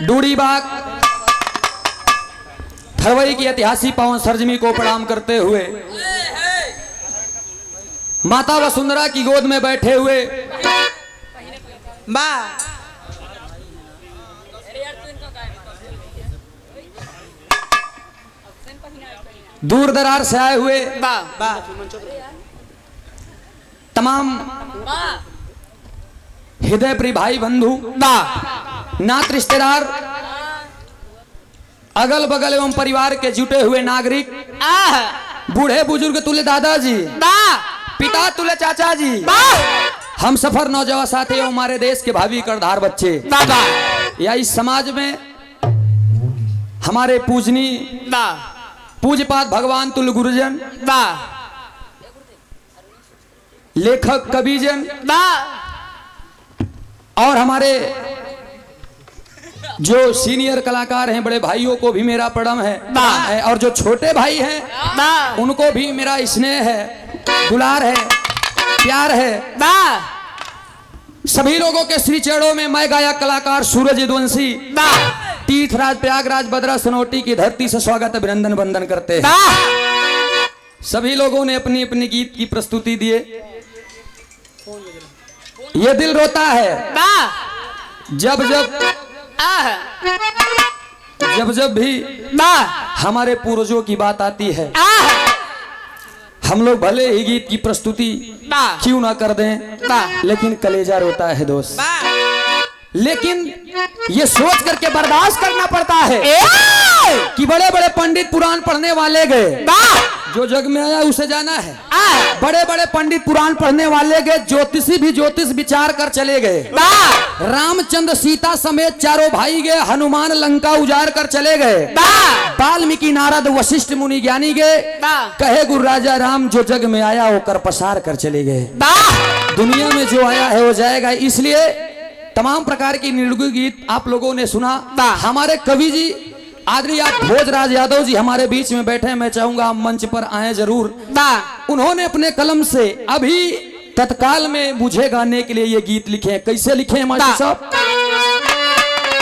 डूडी बाग फरवरी की ऐतिहासिक पावन सरजमी को प्रणाम करते हुए माता वसुंधरा की गोद में बैठे हुए दूर दरार से आए हुए तमाम हृदय प्रिय भाई बंधु नात रिश्तेदार अगल बगल एवं परिवार के जुटे हुए नागरिक बूढ़े बुजुर्ग तुल्य दादाजी पिता तुल्य चाचा जी हम सफर नौजवान साथी एवं हमारे देश के भावी कर्णधार बच्चे या इस समाज में हमारे पूजनी पूज्यपाद भगवान तुल्य गुरुजन लेखक कविजन और हमारे जो सीनियर कलाकार हैं बड़े भाइयों को भी मेरा प्रणाम है और जो छोटे भाई हैं उनको भी मेरा स्नेह है, दुलार है, प्यार है। सभी लोगों के श्री चरणों में मैं गायक कलाकार सूरज यदुवंशी तीर्थराज प्रयागराज बद्रा सनोटी की धरती से स्वागत अभिनंदन वंदन करते हैं। सभी लोगों ने अपनी अपनी गीत की प्रस्तुति दिए। ये दिल रोता है जब भी हमारे पूर्वजों की बात आती है। हम लोग भले ही गीत की प्रस्तुति क्यों ना कर दें लेकिन कलेजा रोता है दोस्त। लेकिन ये सोच करके बर्दाश्त करना पड़ता है कि बड़े बड़े पंडित पुराण पढ़ने वाले गए, जो जग में आया उसे जाना है। बड़े बड़े पंडित पुराण पढ़ने वाले गए, ज्योतिषी भी ज्योतिष विचार कर चले गए। रामचंद्र सीता समेत चारों भाई गए, हनुमान लंका उजाड़ कर चले गए। वाल्मीकि नारद वशिष्ठ मुनि ज्ञानी गए, कहे गुरु राजा राम जो जग में आया वो कर पसार कर चले गए। दुनिया में जो आया है वो जाएगा। इसलिए तमाम प्रकार की निर्गुण गीत आप लोगों ने सुना। हमारे कवि जी आदरणीय भोजराज यादव जी हमारे बीच में बैठे, मैं चाहूंगा आप मंच पर आए जरूर। उन्होंने अपने कलम से अभी तत्काल में मुझे गाने के लिए ये गीत लिखे। कैसे लिखे हैं मास्टर साहब?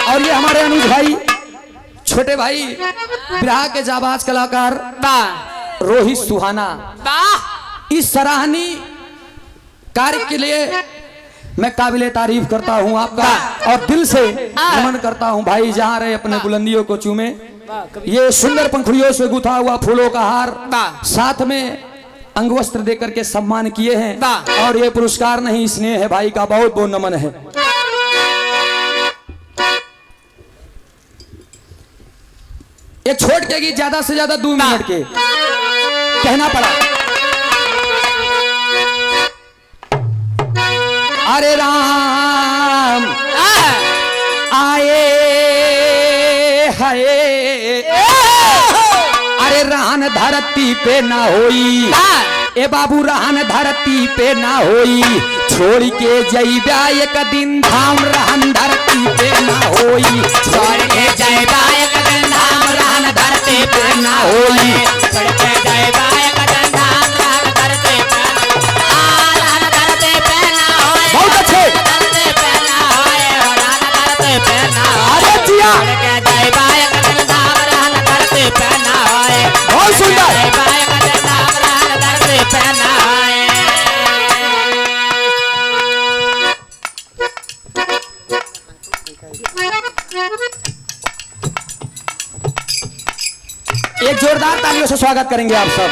और ये हमारे अनुज भाई छोटे भाई बिरहा के जाबाज कलाकार रोहित सुहाना, इस सराहनीय कार्य के लिए मैं काबिले तारीफ करता हूं आपका और दिल से नमन करता हूं। भाई जहां रहे अपने बुलंदियों को चूमे। ये सुंदर पंखुड़ियों से गुथा हुआ फूलों का हार, साथ में अंगवस्त्र देकर के सम्मान किए हैं और ये पुरस्कार नहीं स्नेह है भाई का, बहुत बहुत नमन है। एक छोट के गीत ज्यादा से ज्यादा 2 मिनट के कहना पड़ा। अरे राम आए हाय, अरे रहन धरती पे ना होई ए बाबू, रहन धरती पे ना होई, छोड़ के जइबा एक दिन धाम, रहन धरती पे ना होई, छोड़ के जइबा एक दिन धाम, रहन धरती पे ना होई, छोड़ के जइबा एक दिन धाम, रहन धरती पे बहुत सुंदर। एक जोरदार तालियों से स्वागत करेंगे आप सब।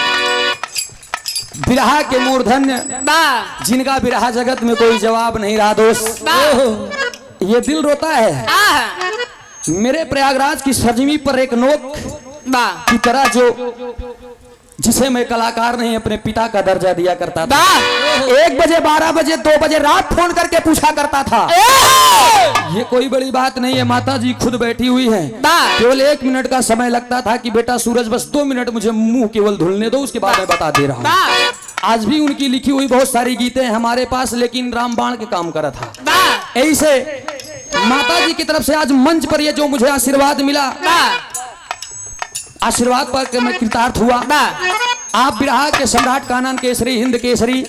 बिरहा के मूर्धन्य जिनका बिरहा जगत में कोई जवाब नहीं रहा दोस्त। ये दिल रोता है। मेरे प्रयागराज की सरजमी पर एक नोक की तरह जिसे मैं कलाकार नहीं अपने पिता का दर्जा दिया करता था। 1 बजे 12 बजे 2 बजे रात फोन करके पूछा करता था। ये कोई बड़ी बात नहीं है, माता जी खुद बैठी हुई हैं। केवल 1 मिनट का समय लगता था कि बेटा सूरज बस 2 मिनट मुझे मुंह केवल धुलने दो, उसके बाद मैं बता दे रहा हूँ। आज भी उनकी लिखी हुई बहुत सारी गीतें हमारे पास, लेकिन रामबाण के काम करा था। ऐसे माता जी की तरफ से आज मंच पर ये जो मुझे आशीर्वाद मिला, आशीर्वाद पर मैं कृतार्थ हुआ। आप बिरहा के सम्राट कानन केसरी, हिंद केसरी,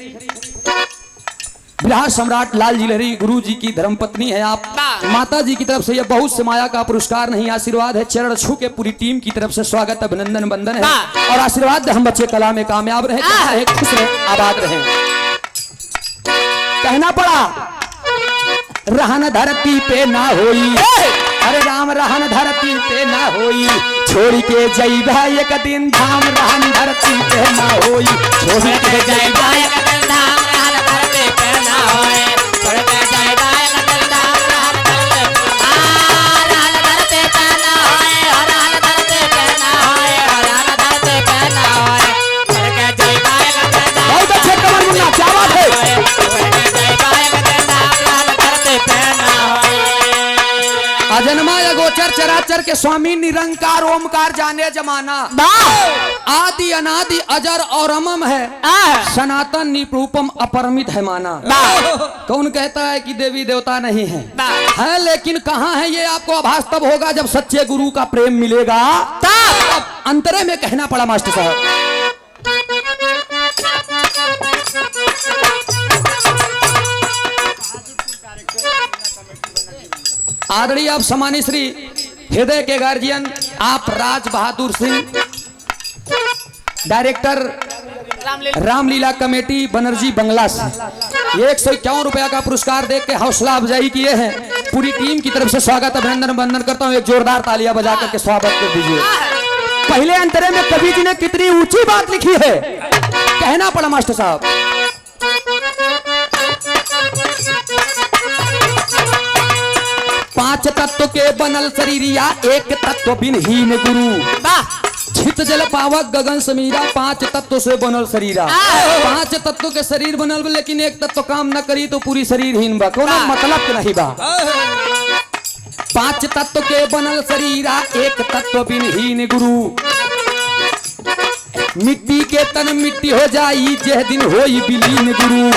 बिहार सम्राट लाल जी लहरी गुरु जी की धर्मपत्नी है आप। माता जी की तरफ से यह बहुत से माया का पुरस्कार नहीं आशीर्वाद है। चरण छू के पूरी टीम की तरफ से स्वागत अभिनंदन वंदन है और आशीर्वाद हम बच्चे कला में कामयाब रहे, खुश रहे, आबाद रहे। कहना पड़ा रहन धरती पे ना होई, अरे राम रहन धरती पे ना होई, छोड़ के जइबा एक दिन धाम रहन धरती पे ना होई, छोड़ के जइबा एक दिन धाम रहन धरती पे ना होई, छोड़ के जइबा एक दिन धाम रहन धरती पे ना होई, रहन धरती पे ना होई, रहन धरती पे ना होई, छोड़ के जइबा एक दिन धाम। बहुत अच्छे कमर मुन्ना, क्या बात है। अजन्मा अगोचर चराचर के स्वामी निरंकार ओमकार जाने जमाना, आदि अनादि अजर और अमम है, सनातन निरूपम अपरमित है माना। कौन कहता है कि देवी देवता नहीं है, है लेकिन कहाँ है ये आपको आभास तब होगा जब सच्चे गुरु का प्रेम मिलेगा तब। अंतरे में कहना पड़ा मास्टर साहब। आदरणीय आप सम्मानित श्री हृदय के गार्जियन आप राज बहादुर सिंह, डायरेक्टर रामलीला कमेटी बनर्जी बंगला से 151 रुपया का पुरस्कार देख के हौसला अफजाई किए हैं। पूरी टीम की तरफ से स्वागत अभिनंदन वंदन करता हूं। एक जोरदार तालियां बजा करके स्वागत कर दीजिए। पहले अंतरे में कवि जी ने कितनी ऊंची बात लिखी है, कहना पड़ा मास्टर साहब। पांच तत्व के बनल शरीरिया, एक तत्व बिनहीन गुरु, छित जल पावक गगन समीरा, पांच तत्व से बनल शरीरा। पांच तत्व के शरीर बनल लेकिन एक तत्व काम न करी तो पूरी शरीरहीन बा, कोनो मतलब नहीं बा। पांच तत्व के बनल शरीरा, एक तत्व बिनहीन गुरु, मिट्टी के तन मिट्टी हो जाई जह दिन होई विलीन गुरु,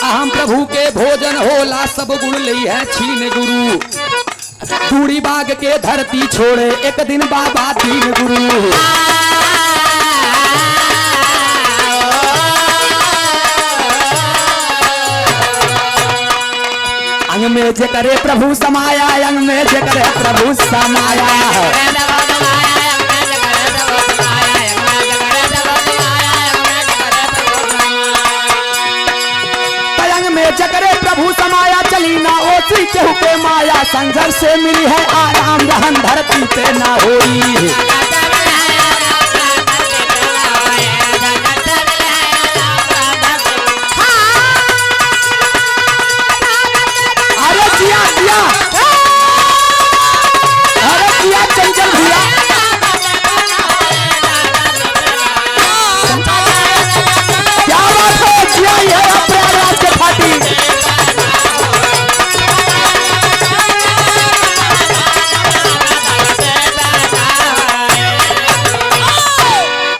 अहम प्रभु के भोजन होला सब गुण लई है छीन गुरु, दूरी बाग के धरती छोड़े एक दिन बाबा दीन गुरु। अंग में जे करे प्रभु समाया, अंग में जे करे प्रभु समाया, जगरे प्रभु समाया, चली ना ओसी केहू पे माया, संघर्ष से मिली है आराम रहन धरती पे ना होई। अरे जिया जिया, अरे जिया चंचल भैया, क्या बात है, जिया ये प्रयागराज के फाटी।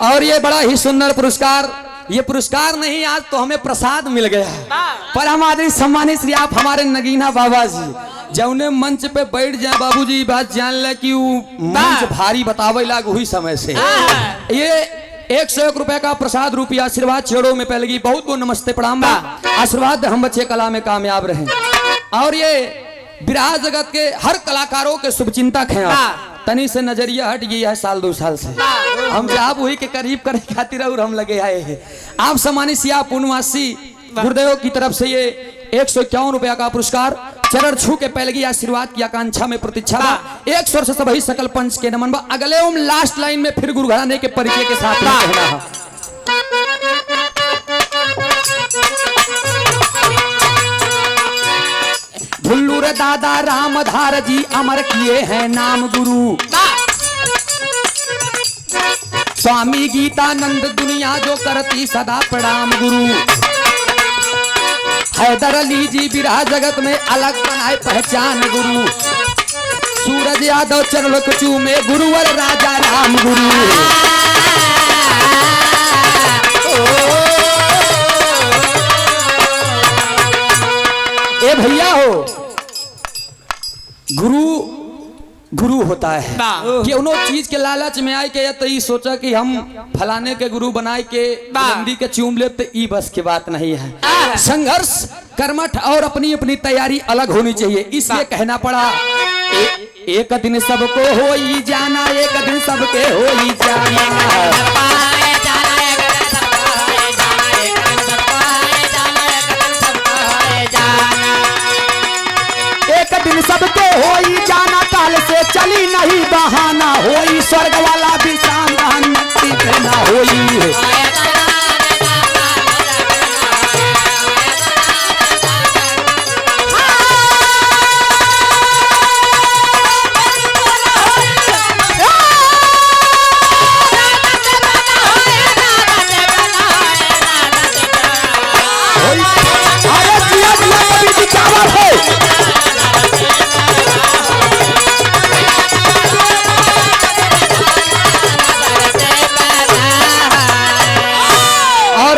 और ये बड़ा ही सुंदर पुरस्कार, ये पुरस्कार नहीं आज तो हमें प्रसाद मिल गया है, पर हम आदमी सम्मानित श्री आप हमारे नगीना बाबा जी जौने मंच पे बैठ जाए बाबूजी बात जान ले कि वो मंच भारी बतावे लाग हुई समय से। ये 101 रुपए का प्रसाद रूपी आशीर्वाद चेड़ों में पहलेगी। बहुत बहुत नमस्ते प्रणाम, आशीर्वाद हम बच्चे कला में कामयाब रहे। और ये विराह जगत के हर कलाकारों के शुभचिंतक हैं। तनी से नजरिया हट गई है साल 2 साल से, हम जब हुई के करीब करे खातिर और हम लगे आए हैं। आप सम्मानित सिया पूर्णवासी गुरुदेव की तरफ से ये 151 रुपया का पुरस्कार चरण छू के पहले आशीर्वाद की आकांक्षा में प्रतीक्षा बा। एक स्वर से सभी सकल पंच के नमन बा। अगले ओम लास्ट लाइन में फिर गुरु घराने के परिचय के साथ कहना है। भुल्लू रे दादा रामधार जी अमर किए हैं नाम गुरु, स्वामी गीतानंद दुनिया जो करती सदा प्रणाम गुरु, हैदर अली जी विराह जगत में अलग बनाए पहचान गुरु, सूरज यादव चरण कचू में गुरुवर राजा राम गुरु। ए भैया हो, गुरु गुरु होता है कि उनो चीज के लालच में आए के तो सोचा कि हम फलाने के गुरु बनाए के नंदी के चूम ले तो ई बस की बात नहीं है। संघर्ष कर्मठ और अपनी अपनी तैयारी अलग होनी चाहिए, इसलिए कहना पड़ा एक दिन सबको हो ही जाना, एक दिन सबके हो ही जाना। एक दिन सबके हो ही जाना, काल से चली नहीं बहाना, होई स्वर्ग वाला विश्राम मुक्ति ना होई।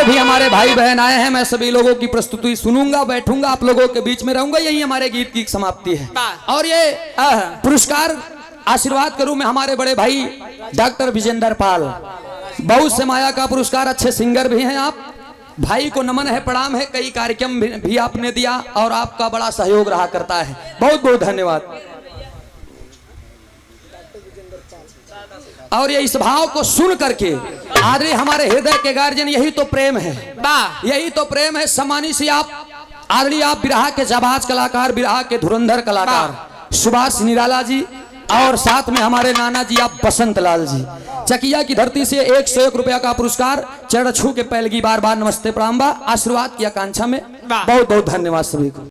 भी हमारे भाई बहन आए हैं, मैं सभी लोगों की प्रस्तुति सुनूंगा, बैठूंगा, आप लोगों के बीच में रहूंगा, यही हमारे गीत की समाप्ति है। और ये पुरस्कार आशीर्वाद करूं मैं हमारे बड़े भाई डॉक्टर विजेंद्र पाल, बहुत से माया का पुरस्कार, अच्छे सिंगर भी हैं आप, भाई को नमन है, प्रणाम है, कई कार्यक्रम भी आपने दिया और आपका बड़ा सहयोग रहा करता है, बहुत बहुत धन्यवाद। और ये इस भाव को सुन करके आदरणीय हमारे हृदय के गार्जियन, यही तो प्रेम है, यही तो प्रेम है। सम्मानित से आप आदरणीय आप बिरहा के जाबाज कलाकार, बिरहा के धुरंधर कलाकार सुभाष निराला जी, और साथ में हमारे नाना जी आप बसंत लाल जी, चकिया की धरती से 101 रुपया का पुरस्कार, चरण छू के पहलगी बार बार नमस्ते प्रणाम, आशीर्वाद की आकांक्षा में बहुत बहुत धन्यवाद सभी को।